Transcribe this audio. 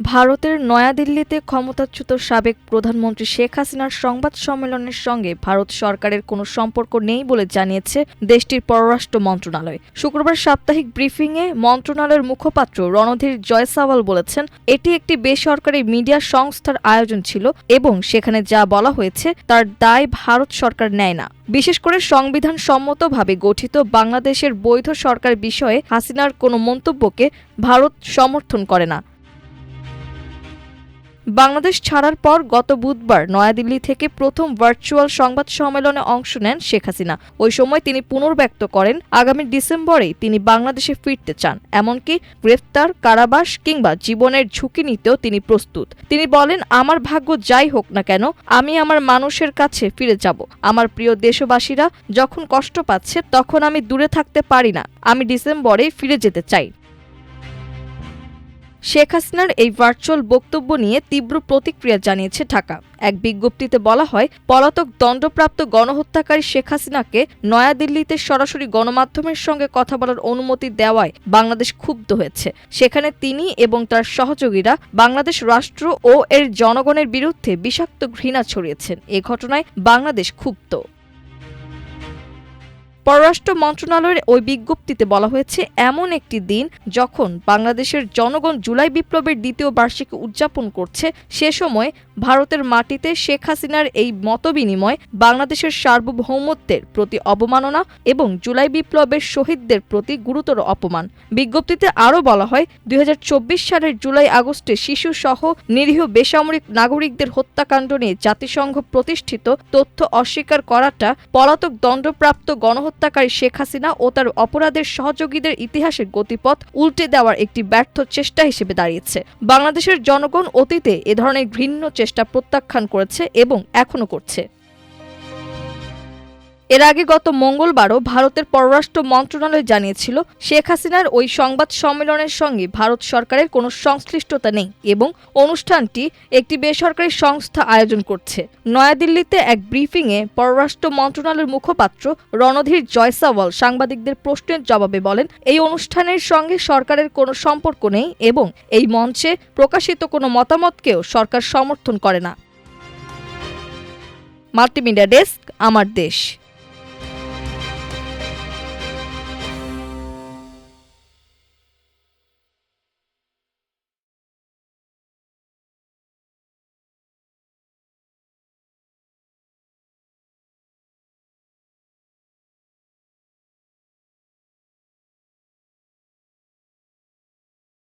ভারতের নয়াদিল্লিতে ক্ষমতাচ্যুত সাবেক প্রধানমন্ত্রী শেখ হাসিনার সংবাদ সম্মেলনের সঙ্গে ভারত সরকারের কোনো সম্পর্ক নেই বলে জানিয়েছে দেশটির পররাষ্ট্র মন্ত্রণালয়। শুক্রবার সাপ্তাহিক ব্রিফিংয়ে মন্ত্রণালয়ের মুখপাত্র রণধীর জয়সাওয়াল বলেছেন, এটি একটি বেসরকারি মিডিয়া সংস্থার আয়োজন ছিল এবং সেখানে যা বলা হয়েছে তার দায় ভারত সরকার নেয় না। বিশেষ করে সংবিধান সম্মতভাবে গঠিত বাংলাদেশের বৈধ সরকার বিষয়ে হাসিনার কোনো মন্তব্যকে ভারত সমর্থন করে না। বাংলাদেশ ছাড়ার পর গত বুধবার নয়াদিল্লি থেকে প্রথম ভার্চুয়াল সংবাদ সম্মেলনে অংশ নেন শেখ হাসিনা। ওই সময় তিনি পুনর্ব্যক্ত করেন, আগামী ডিসেম্বরেই তিনি বাংলাদেশে ফিরতে চান, এমনকি গ্রেফতার, কারাবাস কিংবা জীবনের ঝুঁকি নিতেও তিনি প্রস্তুত। তিনি বলেন, আমার ভাগ্য যাই হোক না কেন, আমি আমার মানুষের কাছে ফিরে যাব। আমার প্রিয় দেশবাসীরা যখন কষ্ট পাচ্ছে তখন আমি দূরে থাকতে পারি না। আমি ডিসেম্বরে ফিরে যেতে চাই। শেখ হাসিনার এই ভার্চুয়াল বক্তব্য নিয়ে তীব্র প্রতিক্রিয়া জানিয়েছে ঢাকা। এক বিজ্ঞপ্তিতে বলা হয়, পলাতক দণ্ডপ্রাপ্ত গণহত্যাকারী শেখ হাসিনাকে নয়াদিল্লিতে সরাসরি গণমাধ্যমের সঙ্গে কথা বলার অনুমতি দেওয়ায় বাংলাদেশ ক্ষুব্ধ হয়েছে। সেখানে তিনি এবং তার সহযোগীরা বাংলাদেশ রাষ্ট্র ও এর জনগণের বিরুদ্ধে বিষাক্ত ঘৃণা ছড়িয়েছেন। এ ঘটনায় বাংলাদেশ ক্ষুব্ধ। পররাষ্ট্র মন্ত্রণালয়ের ওই বিজ্ঞপ্তিতে বলা হয়েছে, এমন একটি দিন যখন বাংলাদেশের জনগণ জুলাই বিপ্লবের দ্বিতীয় বার্ষিকী উদযাপন করছে, সে সময় ভারতের মাটিতে শেখ হাসিনার এই মতবিনিময় বাংলাদেশের সার্বভৌমত্বের প্রতি অবমাননা এবং জুলাই বিপ্লবের শহীদদের প্রতি গুরুতর অপমান। বিজ্ঞপ্তিতে আরও বলা হয়, ২০২৪ সালের জুলাই আগস্টে শিশুসহ নিরীহ বেসামরিক নাগরিকদের হত্যাকাণ্ড নিয়ে জাতিসংঘ প্রতিষ্ঠিত তথ্য অস্বীকার করাটা পলাতক দণ্ডপ্রাপ্ত গণহত্যাকারী শেখ হাসিনা ও তার অপরাধের সহযোগীদের ইতিহাসের গতিপথ উল্টে দেওয়ার একটি ব্যর্থ চেষ্টা হিসেবে দাঁড়িয়েছে। বাংলাদেশের জনগণ অতীতে এ ধরনের ঘৃণ্য চেষ্টা প্রত্যাখ্যান করেছে এবং এখনো করছে। এর আগে গত মঙ্গলবারও ভারতের পররাষ্ট্র মন্ত্রণালয় জানিয়েছিল, শেখ হাসিনার ওই সংবাদ সম্মেলনের সঙ্গে ভারত সরকারের কোনো সংশ্লিষ্টতা নেই এবং অনুষ্ঠানটি একটি বেসরকারি সংস্থা আয়োজন করছে। নয়াদিল্লিতে এক ব্রিফিংয়ে পররাষ্ট্র মন্ত্রণালয়ের মুখপাত্র রণধীর জয়সাওয়াল সাংবাদিকদের প্রশ্নের জবাবে বলেন, এই অনুষ্ঠানের সঙ্গে সরকারের কোনো সম্পর্ক নেই এবং এই মঞ্চে প্রকাশিত কোনো মতামতকেও সরকার সমর্থন করে না। মাল্টিমিডিয়া ডেস্ক, আমার দেশ।